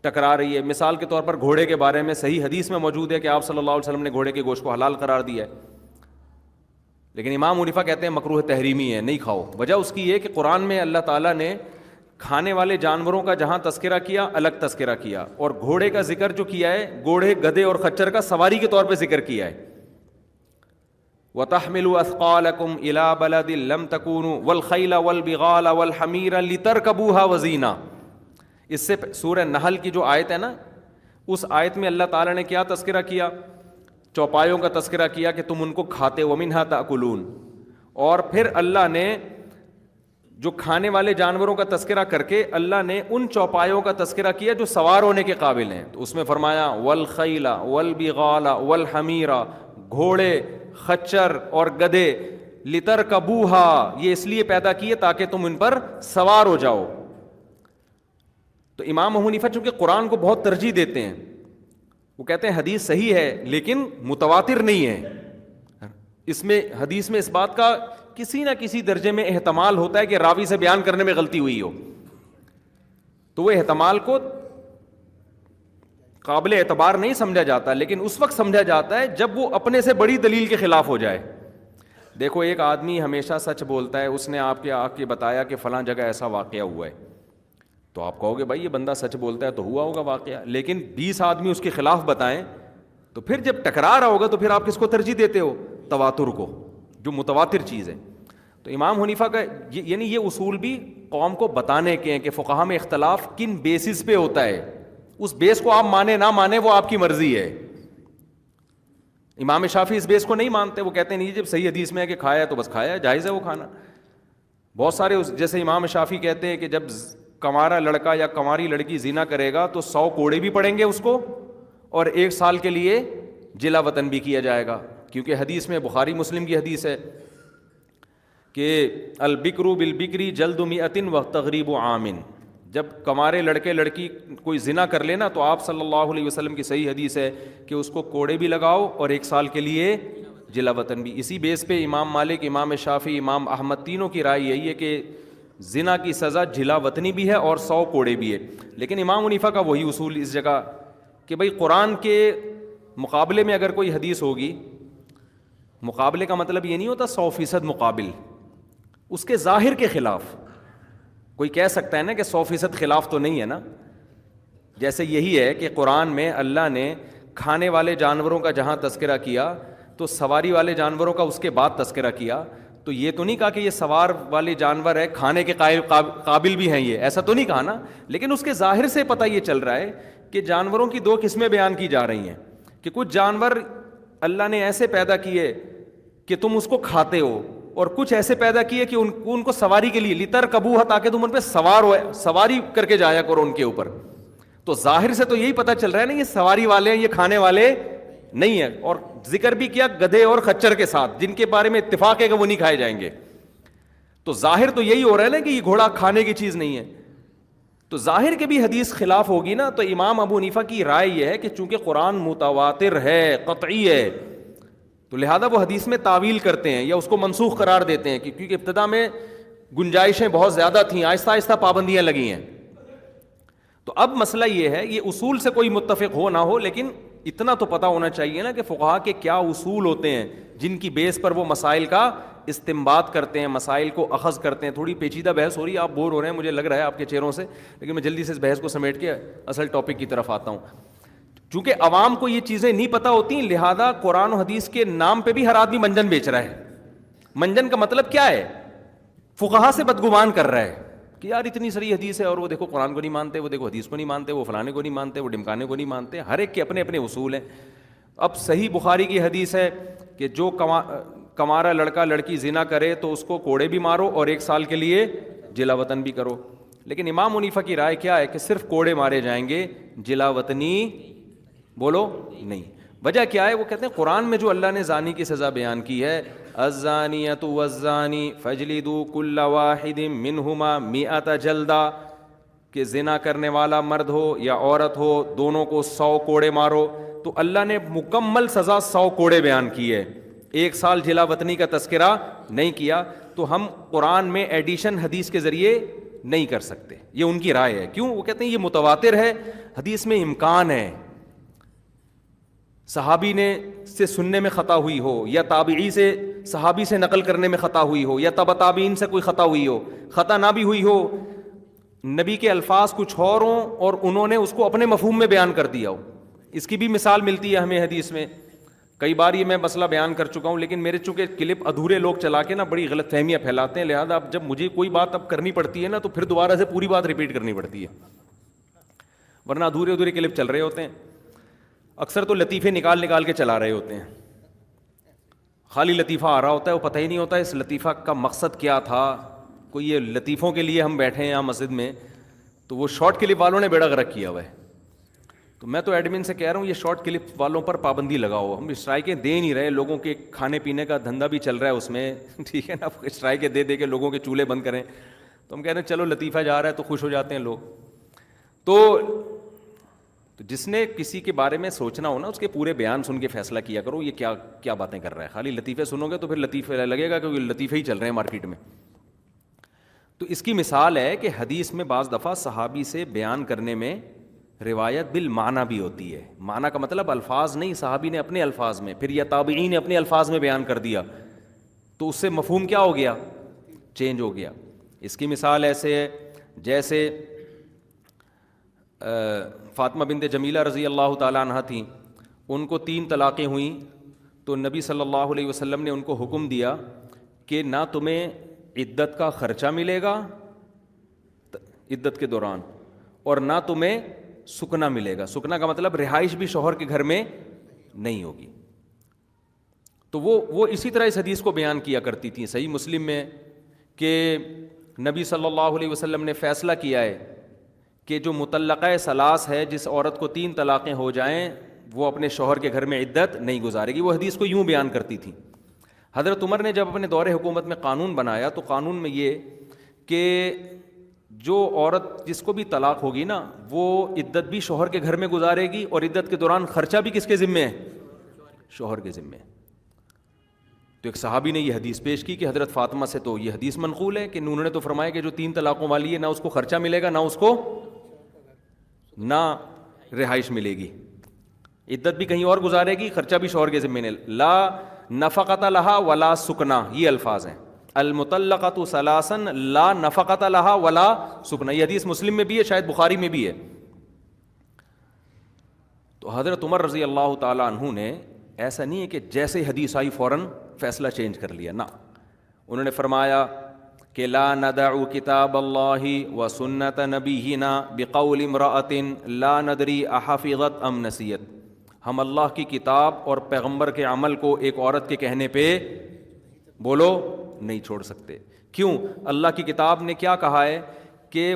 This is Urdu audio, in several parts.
ٹکرا رہی ہے. مثال کے طور پر گھوڑے کے بارے میں صحیح حدیث میں موجود ہے کہ آپ صلی اللہ علیہ وسلم نے گھوڑے کے گوشت کو حلال قرار دیا ہے, لیکن امام حنیفہ کہتے ہیں مکروہ تحریمی ہے, نہیں کھاؤ. وجہ اس کی یہ کہ قرآن میں اللہ تعالیٰ نے کھانے والے جانوروں کا جہاں تذکرہ کیا الگ تذکرہ کیا, اور گھوڑے کا ذکر جو کیا ہے گھوڑے گدھے اور خچر کا سواری کے طور پہ ذکر کیا ہے. وَتَحْمِلُوا أَثْقَالَكُمْ إِلَىٰ بَلَدٍ لَمْ تَكُونُوا وَالْخَيْلَ وَالْبِغَالَ وَالْحَمِيرَ لِتَرْكَبُوهَا وَزِينَةً. اس سے سورہ نحل کی جو آیت ہے نا, اس آیت میں اللہ تعالیٰ نے کیا تذکرہ کیا؟ چوپایوں کا تذکرہ کیا کہ تم ان کو کھاتے, وَمِنْهَا تَأْكُلُونَ. اور پھر اللہ نے جو کھانے والے جانوروں کا تذکرہ کر کے اللہ نے ان چوپایوں کا تذکرہ کیا جو سوار ہونے کے قابل ہیں. تو اس میں فرمایا والخیل والبغال والحمیر, گھوڑے خچر اور گدھے, لترکبوہا, یہ اس لیے پیدا کیے تاکہ تم ان پر سوار ہو جاؤ. تو امام حنیفہ چونکہ قرآن کو بہت ترجیح دیتے ہیں, وہ کہتے ہیں حدیث صحیح ہے لیکن متواتر نہیں ہے. اس میں حدیث میں اس بات کا کسی نہ کسی درجے میں احتمال ہوتا ہے کہ راوی سے بیان کرنے میں غلطی ہوئی ہو, تو وہ احتمال کو قابل اعتبار نہیں سمجھا جاتا, لیکن اس وقت سمجھا جاتا ہے جب وہ اپنے سے بڑی دلیل کے خلاف ہو جائے. دیکھو ایک آدمی ہمیشہ سچ بولتا ہے, اس نے آپ کے آ کے بتایا کہ فلاں جگہ ایسا واقعہ ہوا ہے, تو آپ کہو گے بھائی یہ بندہ سچ بولتا ہے تو ہوا ہوگا واقعہ. لیکن 20 آدمی اس کے خلاف بتائیں تو پھر جب ٹکرا رہا ہوگا تو پھر آپ کس کو ترجیح دیتے ہو؟ تواتر کو, جو متواتر چیز ہے. تو امام حنیفہ کا یعنی یہ اصول بھی قوم کو بتانے کے ہیں کہ فقہا میں اختلاف کن بیسس پہ ہوتا ہے, اس بیس کو آپ مانے نہ مانے وہ آپ کی مرضی ہے. امام شافعی اس بیس کو نہیں مانتے, وہ کہتے ہیں نہیں جب صحیح حدیث میں ہے کہ کھایا ہے تو بس کھایا ہے, جائز ہے وہ کھانا. بہت سارے جیسے امام شافعی کہتے ہیں کہ جب کنوارا لڑکا یا کنواری لڑکی زنا کرے گا تو 100 کوڑے بھی پڑیں گے اس کو, اور 1 سال کے لیے جلا وطن بھی کیا جائے گا, کیونکہ حدیث میں بخاری مسلم کی حدیث ہے کہ البکر بالبکری جلد 100 وتغریب عام. جب کنوارے لڑکے لڑکی کوئی زنا کر لینا تو آپ صلی اللہ علیہ وسلم کی صحیح حدیث ہے کہ اس کو کوڑے بھی لگاؤ اور 1 سال کے لیے جلا وطن بھی. اسی بیس پہ امام مالک, امام شافعی, امام احمد تینوں کی رائے یہی ہے کہ زنا کی سزا جلا وطنی بھی ہے اور 100 کوڑے بھی ہے. لیکن امام حنیفہ کا وہی اصول اس جگہ کہ بھائی قرآن کے مقابلے میں اگر کوئی حدیث ہوگی, مقابلے کا مطلب یہ نہیں ہوتا 100% مقابل, اس کے ظاہر کے خلاف. کوئی کہہ سکتا ہے نا کہ 100% خلاف تو نہیں ہے نا. جیسے یہی ہے کہ قرآن میں اللہ نے کھانے والے جانوروں کا جہاں تذکرہ کیا تو سواری والے جانوروں کا اس کے بعد تذکرہ کیا, تو یہ تو نہیں کہا کہ یہ سوار والے جانور ہے کھانے کے قابل بھی ہیں, یہ ایسا تو نہیں کہا نا. لیکن اس کے ظاہر سے پتہ یہ چل رہا ہے کہ جانوروں کی 2 قسمیں بیان کی جا رہی ہیں کہ کچھ جانور اللہ نے ایسے پیدا کیے کہ تم اس کو کھاتے ہو, اور کچھ ایسے پیدا کیے کہ ان کو سواری کے لیے لترکبوہا, تاکہ تم ان پہ سوار ہو, سواری کر کے جایا کرو ان کے اوپر. تو ظاہر سے تو یہی پتہ چل رہا ہے نا یہ سواری والے ہیں, یہ کھانے والے نہیں ہیں. اور ذکر بھی کیا گدھے اور خچر کے ساتھ, جن کے بارے میں اتفاق ہے کہ وہ نہیں کھائے جائیں گے. تو ظاہر تو یہی ہو رہا ہے نا کہ یہ گھوڑا کھانے کی چیز نہیں ہے. تو ظاہر کے بھی حدیث خلاف ہوگی نا. تو امام ابو حنیفہ کی رائے یہ ہے کہ چونکہ قرآن متواتر ہے, قطعی ہے, تو لہذا وہ حدیث میں تعویل کرتے ہیں یا اس کو منسوخ قرار دیتے ہیں, کیونکہ ابتدا میں گنجائشیں بہت زیادہ تھیں, آہستہ آہستہ پابندیاں لگی ہیں. تو اب مسئلہ یہ ہے, یہ اصول سے کوئی متفق ہو نہ ہو, لیکن اتنا تو پتہ ہونا چاہیے نا کہ فقہا کے کیا اصول ہوتے ہیں جن کی بیس پر وہ مسائل کا استنباط کرتے ہیں, مسائل کو اخذ کرتے ہیں. تھوڑی پیچیدہ بحث ہو رہی ہے, آپ بور ہو رہے ہیں مجھے لگ رہا ہے آپ کے چہروں سے, لیکن میں جلدی سے اس بحث کو سمیٹ کے اصل ٹاپک کی طرف آتا ہوں. چونکہ عوام کو یہ چیزیں نہیں پتہ ہوتی, لہذا قرآن و حدیث کے نام پہ بھی ہر آدمی منجن بیچ رہا ہے. منجن کا مطلب کیا ہے؟ فقہا سے بدگمان کر رہا ہے کہ یار اتنی ساری حدیث ہے اور وہ دیکھو قرآن کو نہیں مانتے, وہ دیکھو حدیث کو نہیں مانتے, وہ فلانے کو نہیں مانتے, وہ ڈمکانے کو نہیں مانتے. ہر ایک کے اپنے اپنے اصول ہیں. اب صحیح بخاری کی حدیث ہے کہ جو کنوارا لڑکا لڑکی زنا کرے تو اس کو کوڑے بھی مارو اور 1 سال کے لیے جلا وطن بھی کرو. لیکن امام حنیفہ کی رائے کیا ہے کہ صرف کوڑے مارے جائیں گے, جلا وطنی بولو نہیں. وجہ کیا ہے؟ وہ کہتے ہیں قرآن میں جو اللہ نے زانی کی سزا بیان کی ہے, الزانیۃ والزانی فاجلدوا کل واحد منہما 100 جلدہ, کہ زنا کرنے والا مرد ہو یا عورت ہو دونوں کو 100 کوڑے مارو. تو اللہ نے مکمل سزا 100 کوڑے بیان کی ہے, 1 سال جلا وطنی کا تذکرہ نہیں کیا. تو ہم قرآن میں ایڈیشن حدیث کے ذریعے نہیں کر سکتے. یہ ان کی رائے ہے. کیوں؟ وہ کہتے ہیں یہ متواتر ہے, حدیث میں امکان ہے صحابی نے سے سننے میں خطا ہوئی ہو, یا تابعی سے صحابی سے نقل کرنے میں خطا ہوئی ہو, یا تبع تابعین سے کوئی خطا ہوئی ہو, خطا نہ بھی ہوئی ہو, نبی کے الفاظ کچھ اور ہوں اور انہوں نے اس کو اپنے مفہوم میں بیان کر دیا ہو. اس کی بھی مثال ملتی ہے ہمیں حدیث میں. کئی بار یہ میں مسئلہ بیان کر چکا ہوں, لیکن میرے چونکہ کلپ ادھورے لوگ چلا کے نا بڑی غلط فہمیاں پھیلاتے ہیں, لہٰذا اب جب مجھے کوئی بات اب کرنی پڑتی ہے نا تو پھر دوبارہ سے پوری بات ریپیٹ کرنی پڑتی ہے, ورنہ ادھورے کلپ چل رہے ہوتے ہیں. اکثر تو لطیفے نکال کے چلا رہے ہوتے ہیں, خالی لطیفہ آ رہا ہوتا ہے, وہ پتہ ہی نہیں ہوتا اس لطیفہ کا مقصد کیا تھا. کوئی یہ لطیفوں کے لیے ہم بیٹھے ہیں یہاں مسجد میں, تو وہ شارٹ کلپ والوں نے بیڑا غرق کیا ہوا ہے. تو میں تو ایڈمن سے کہہ رہا ہوں یہ شارٹ کلپ والوں پر پابندی لگاؤ. ہم اسٹرائکیں دے نہیں رہے, لوگوں کے کھانے پینے کا دھندا بھی چل رہا ہے اس میں, ٹھیک ہے نا, اسٹرائکیں دے کے لوگوں کے چولہے بند کریں. تو ہم کہہ رہے ہیں چلو لطیفہ جا رہا ہے تو خوش ہو جاتے ہیں لوگ. تو جس نے کسی کے بارے میں سوچنا ہو نا, اس کے پورے بیان سن کے فیصلہ کیا کرو یہ کیا باتیں کر رہا ہے. خالی لطیفے سنو گے تو پھر لطیفے لگے گا کہ لطیفے ہی چل رہے ہیں مارکیٹ میں. تو اس کی مثال ہے کہ حدیث میں بعض دفعہ صحابی سے بیان کرنے میں روایت بالمعنی بھی ہوتی ہے. معنی کا مطلب الفاظ نہیں, صحابی نے اپنے الفاظ میں, پھر یا تابعین نے اپنے الفاظ میں بیان کر دیا, تو اس سے مفہوم کیا ہو گیا, چینج ہو گیا. اس کی مثال ایسے ہے جیسے فاطمہ بنت جمیلہ رضی اللہ تعالیٰ عنہ تھیں, ان کو 3 طلاقیں ہوئیں, تو نبی صلی اللہ علیہ وسلم نے ان کو حکم دیا کہ نہ تمہیں عدت کا خرچہ ملے گا عدت کے دوران, اور نہ تمہیں سکنا ملے گا. سکنا کا مطلب رہائش بھی شوہر کے گھر میں نہیں ہوگی. تو وہ اسی طرح اس حدیث کو بیان کیا کرتی تھیں. صحیح مسلم میں کہ نبی صلی اللہ علیہ وسلم نے فیصلہ کیا ہے کہ جو مطلقہ ثلاث ہے, جس عورت کو 3 طلاقیں ہو جائیں, وہ اپنے شوہر کے گھر میں عدت نہیں گزارے گی. وہ حدیث کو یوں بیان کرتی تھیں. حضرت عمر نے جب اپنے دور حکومت میں قانون بنایا تو قانون میں یہ کہ جو عورت جس کو بھی طلاق ہوگی نا, وہ عدت بھی شوہر کے گھر میں گزارے گی, اور عدت کے دوران خرچہ بھی کس کے ذمے ہے, شوہر کے ذمے. تو ایک صحابی نے یہ حدیث پیش کی کہ حضرت فاطمہ سے تو یہ حدیث منقول ہے کہ انہوں نے تو فرمایا کہ جو 3 طلاقوں والی ہے نہ اس کو خرچہ ملے گا, نہ اس کو نہ رہائش ملے گی, عدت بھی کہیں اور گزارے گی, خرچہ بھی شوہر کے ذمے. لا نفقۃ لہا ولا سکنا, یہ الفاظ ہیں. المطلقۃ ثلاثا لا نفقۃ لہا ولا سکنا, یہ حدیث مسلم میں بھی ہے, شاید بخاری میں بھی ہے. تو حضرت عمر رضی اللہ تعالیٰ عنہ نے ایسا نہیں ہے کہ جیسے حدیث آئی فوراً فیصلہ چینج کر لیا, نہ, انہوں نے فرمایا کہ لا ندع کتاب اللہ و سنت نبینا بقول امرأۃ لا ندری احفظت ام نسیت. ہم اللہ کی کتاب اور پیغمبر کے عمل کو ایک عورت کے کہنے پہ بولو نہیں چھوڑ سکتے. کیوں؟ اللہ کی کتاب نے کیا کہا ہے کہ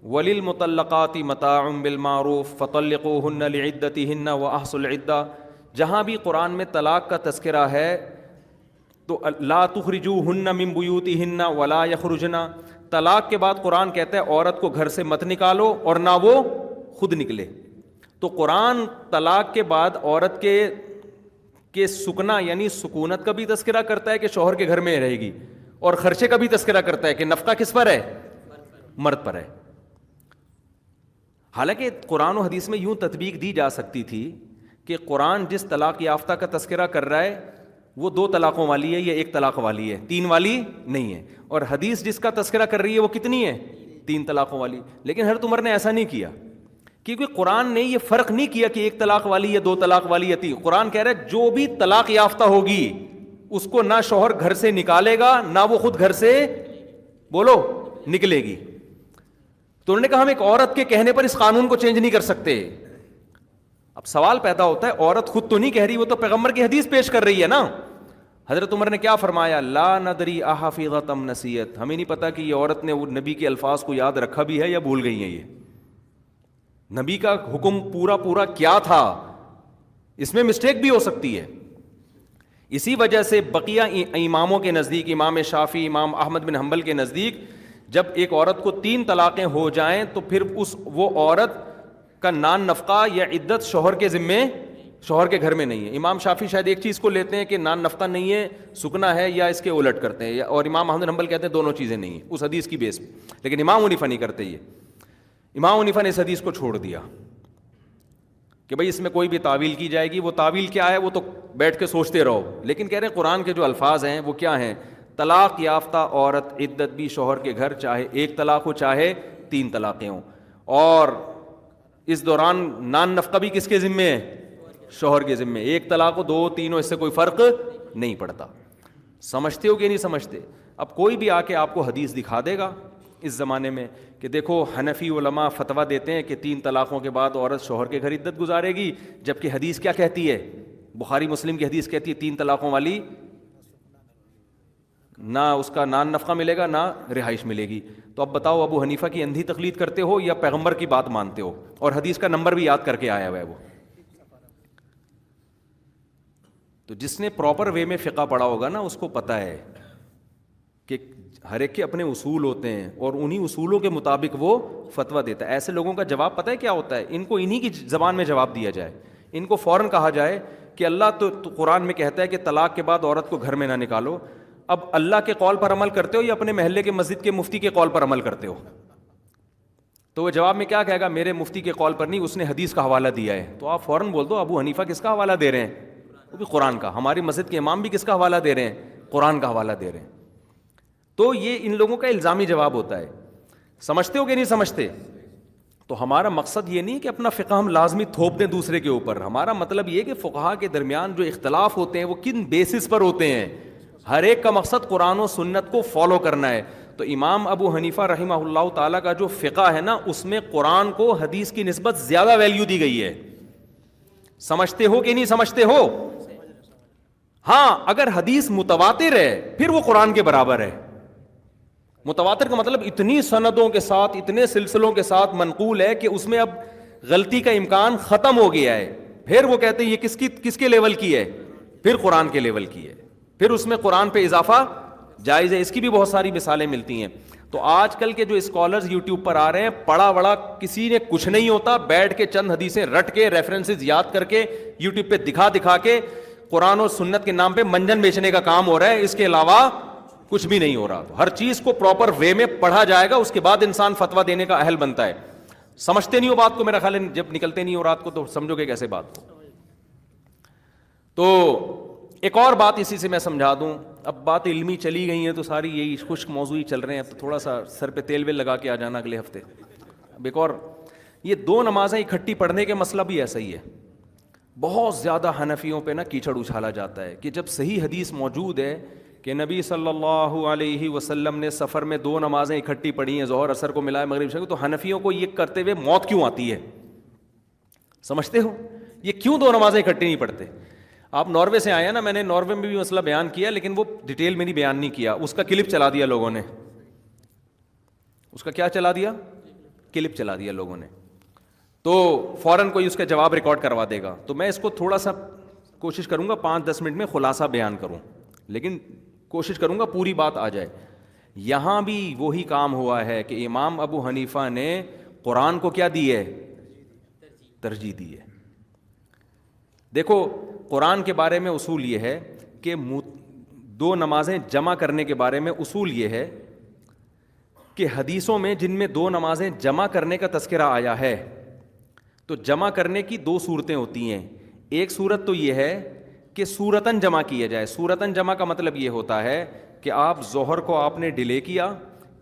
وَلِلْمُطَلَّقَاتِ مَتَاعٌ بِالْمَعْرُوفِ فَطَلِّقُوهُنَّ لِعِدَّتِهِنَّ وَأَحْصُوا الْعِدَّةَ. جہاں بھی قرآن میں طلاق کا تذکرہ ہے تو لا تخرجوهن من بيوتهن ولا يخرجن, طلاق کے بعد قرآن کہتا ہے عورت کو گھر سے مت نکالو اور نہ وہ خود نکلے. تو قرآن طلاق کے بعد عورت کے سکنا یعنی سکونت کا بھی تذکرہ کرتا ہے کہ شوہر کے گھر میں رہے گی, اور خرچے کا بھی تذکرہ کرتا ہے کہ نفقہ کس پر ہے, مرد پر ہے. حالانکہ قرآن و حدیث میں یوں تطبیق دی جا سکتی تھی کہ قرآن جس طلاق یافتہ کا تذکرہ کر رہا ہے وہ 2 طلاقوں والی ہے یا 1 طلاق والی ہے, 3 والی نہیں ہے, اور حدیث جس کا تذکرہ کر رہی ہے وہ کتنی ہے, 3 طلاقوں والی. لیکن حضرت عمر نے ایسا نہیں کیا, کیونکہ قرآن نے یہ فرق نہیں کیا کہ 1 طلاق والی یا 2 طلاق والی یا 3. قرآن کہہ رہا ہے جو بھی طلاق یافتہ ہوگی اس کو نہ شوہر گھر سے نکالے گا نہ وہ خود گھر سے بولو نکلے گی. تو انہوں نے کہا ہم ایک عورت کے کہنے پر اس قانون کو چینج نہیں کر سکتے. اب سوال پیدا ہوتا ہے عورت خود تو نہیں کہہ رہی, وہ تو پیغمبر کی حدیث پیش کر رہی ہے نا. حضرت عمر نے کیا فرمایا, لا ندری احفظت ام نسیت, ہمیں نہیں پتا کہ یہ عورت نے وہ نبی کے الفاظ کو یاد رکھا بھی ہے یا بھول گئی ہیں. یہ نبی کا حکم پورا کیا تھا, اس میں مسٹیک بھی ہو سکتی ہے. اسی وجہ سے بقیہ اماموں کے نزدیک, امام شافعی, امام احمد بن حنبل کے نزدیک, جب ایک عورت کو 3 طلاقیں ہو جائیں تو پھر وہ عورت کا نان نفقہ یا عدت شوہر کے ذمے شوہر کے گھر میں نہیں ہے. امام شافعی شاید ایک چیز کو لیتے ہیں کہ نان نفقہ نہیں ہے, سکنا ہے, یا اس کے الٹ کرتے ہیں, اور امام احمد بن حنبل کہتے ہیں دونوں چیزیں نہیں ہیں اس حدیث کی بیس پہ. لیکن امام حنیفہ نہیں کرتے یہ. امام حنیفہ نے اس حدیث کو چھوڑ دیا کہ بھئی اس میں کوئی بھی تعویل کی جائے گی, وہ تعویل کیا ہے وہ تو بیٹھ کے سوچتے رہو. لیکن کہہ رہے ہیں قرآن کے جو الفاظ ہیں وہ کیا ہیں؟ طلاق یافتہ عورت عدت بھی شوہر کے گھر, چاہے ایک طلاق ہو چاہے 3 طلاقیں ہوں, اور اس دوران نان نفقہ بھی کس کے ذمے ہے؟ شوہر کے ذمے. 1 طلاق ہو 2 3 ہو, اس سے کوئی فرق نہیں پڑتا. سمجھتے ہو کہ نہیں سمجھتے؟ اب کوئی بھی آ کے آپ کو حدیث دکھا دے گا اس زمانے میں کہ دیکھو حنفی علماء فتویٰ دیتے ہیں کہ 3 طلاقوں کے بعد عورت شوہر کے گھر عدت گزارے گی, جبکہ حدیث کیا کہتی ہے؟ بخاری مسلم کی حدیث کہتی ہے 3 طلاقوں والی نہ اس کا نان نفقہ ملے گا نہ رہائش ملے گی. تو اب بتاؤ ابو حنیفہ کی اندھی تقلید کرتے ہو یا پیغمبر کی بات مانتے ہو؟ اور حدیث کا نمبر بھی یاد کر کے آیا ہوا ہے وہ. تو جس نے پراپر وے میں فقہ پڑھا ہوگا نا اس کو پتہ ہے کہ ہر ایک کے اپنے اصول ہوتے ہیں اور انہی اصولوں کے مطابق وہ فتویٰ دیتا ہے. ایسے لوگوں کا جواب پتہ ہے کیا ہوتا ہے؟ ان کو انہی کی زبان میں جواب دیا جائے. ان کو فوراً کہا جائے کہ اللہ تو قرآن میں کہتا ہے کہ طلاق کے بعد عورت کو گھر میں نہ نکالو. اب اللہ کے قول پر عمل کرتے ہو یا اپنے محلے کے مسجد کے مفتی کے قول پر عمل کرتے ہو؟ تو وہ جواب میں کیا کہے گا؟ میرے مفتی کے قول پر نہیں, اس نے حدیث کا حوالہ دیا ہے. تو آپ فوراً بول دو ابو حنیفہ کس کا حوالہ دے رہے ہیں؟ وہ بھی قرآن کا. ہماری مسجد کے امام بھی کس کا حوالہ دے رہے ہیں؟ قرآن کا حوالہ دے رہے ہیں. تو یہ ان لوگوں کا الزامی جواب ہوتا ہے. سمجھتے ہو کہ نہیں سمجھتے؟ تو ہمارا مقصد یہ نہیں کہ اپنا فقہ ہم لازمی تھوپ دیں دوسرے کے اوپر. ہمارا مطلب یہ کہ فقہا کے درمیان جو اختلاف ہوتے ہیں وہ کن بیسس پر ہوتے ہیں. ہر ایک کا مقصد قرآن و سنت کو فالو کرنا ہے. تو امام ابو حنیفہ رحمہ اللہ تعالیٰ کا جو فقہ ہے نا, اس میں قرآن کو حدیث کی نسبت زیادہ ویلیو دی گئی ہے. سمجھتے ہو کہ نہیں سمجھتے ہو؟ ہاں, اگر حدیث متواتر ہے پھر وہ قرآن کے برابر ہے. متواتر کا مطلب اتنی سندوں کے ساتھ, اتنے سلسلوں کے ساتھ منقول ہے کہ اس میں اب غلطی کا امکان ختم ہو گیا ہے. پھر وہ کہتے ہیں یہ کس کے لیول کی ہے؟ پھر قرآن کے لیول کی ہے. پھر اس میں قرآن پہ اضافہ جائز ہے. اس کی بھی بہت ساری مثالیں ملتی ہیں. تو آج کل کے جو اسکالرز یوٹیوب پر آ رہے ہیں, پڑھا وڑا کسی نے کچھ نہیں ہوتا, بیٹھ کے چند حدیثیں رٹ کے ریفرنسز یاد کر کے یوٹیوب پہ دکھا کے قرآن و سنت کے نام پہ منجن بیچنے کا کام ہو رہا ہے. اس کے علاوہ کچھ بھی نہیں ہو رہا. ہر چیز کو پراپر وے میں پڑھا جائے گا, اس کے بعد انسان فتویٰ دینے کا اہل بنتا ہے. سمجھتے نہیں ہو بات کو. میرا خیال ہے جب نکلتے نہیں ہو رات کو تو سمجھو گے کیسے بات کو. تو ایک اور بات اسی سے میں سمجھا دوں. اب بات علمی چلی گئی ہیں تو ساری یہی خشک موضوعی چل رہے ہیں, تو تھوڑا سا سر پہ تیل ویل لگا کے آ جانا اگلے ہفتے. اب ایک اور, یہ 2 نمازیں اکٹھی پڑھنے کے مسئلہ بھی ایسا ہی ہے. بہت زیادہ حنفیوں پہ نا کیچڑ اچھالا جاتا ہے کہ جب صحیح حدیث موجود ہے کہ نبی صلی اللہ علیہ وسلم نے سفر میں 2 نمازیں اکٹھی پڑھی ہیں, ظہر اثر کو ملائے مغرب عشاء کو, تو حنفیوں کو یہ کرتے ہوئے موت کیوں آتی ہے؟ سمجھتے ہو یہ کیوں 2 نمازیں اکٹھی نہیں پڑھتے؟ آپ ناروے سے آئے ہیں نا, میں نے ناروے میں بھی مسئلہ بیان کیا لیکن وہ ڈیٹیل میں نہیں بیان نہیں کیا. اس کا کلپ چلا دیا لوگوں نے. اس کا کیا چلا دیا؟ کلپ چلا دیا لوگوں نے. تو فوراً کوئی اس کا جواب ریکارڈ کروا دے گا. تو میں اس کو تھوڑا سا کوشش کروں گا 5-10 منٹ میں خلاصہ بیان کروں, لیکن کوشش کروں گا پوری بات آ جائے. یہاں بھی وہی کام ہوا ہے کہ امام ابو حنیفہ نے قرآن کو کیا دی ہے؟ ترجیح دی ہے. دیکھو قرآن کے بارے میں اصول یہ ہے کہ 2 نمازیں جمع کرنے کے بارے میں اصول یہ ہے کہ حدیثوں میں جن میں 2 نمازیں جمع کرنے کا تذکرہ آیا ہے تو جمع کرنے کی 2 صورتیں ہوتی ہیں. ایک صورت تو یہ ہے کہ صورتاً جمع کیا جائے. صورتاً جمع کا مطلب یہ ہوتا ہے کہ آپ ظہر کو آپ نے ڈیلے کیا,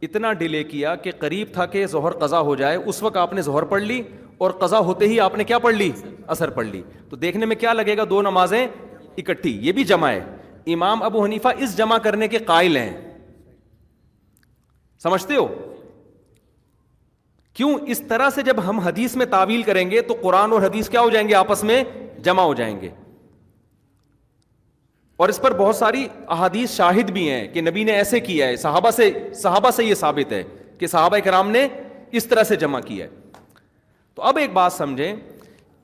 اتنا ڈیلے کیا کہ قریب تھا کہ ظہر قضا ہو جائے, اس وقت آپ نے ظہر پڑھ لی اور قضا ہوتے ہی آپ نے کیا پڑھ لی؟ عصر پڑھ لی. تو دیکھنے میں کیا لگے گا 2 نمازیں اکٹھی, یہ بھی جمع ہے. امام ابو حنیفہ اس جمع کرنے کے قائل ہیں. سمجھتے ہو کیوں؟ اس طرح سے جب ہم حدیث میں تعویل کریں گے تو قرآن اور حدیث کیا ہو جائیں گے؟ آپس میں جمع ہو جائیں گے. اور اس پر بہت ساری احادیث شاہد بھی ہیں کہ نبی نے ایسے کیا ہے. صحابہ سے یہ ثابت ہے کہ صحابہ کرام نے اس طرح سے جمع کیا ہے. تو اب ایک بات سمجھیں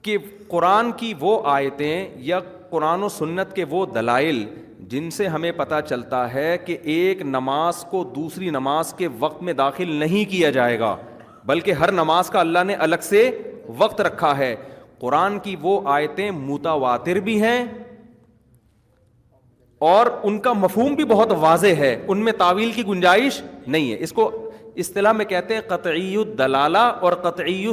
کہ قرآن کی وہ آیتیں یا قرآن و سنت کے وہ دلائل جن سے ہمیں پتہ چلتا ہے کہ ایک نماز کو دوسری نماز کے وقت میں داخل نہیں کیا جائے گا, بلکہ ہر نماز کا اللہ نے الگ سے وقت رکھا ہے, قرآن کی وہ آیتیں متواتر بھی ہیں اور ان کا مفہوم بھی بہت واضح ہے, ان میں تعویل کی گنجائش نہیں ہے. اس کو اصطلاح میں کہتے ہیں قطعی الدلالہ اور قطعی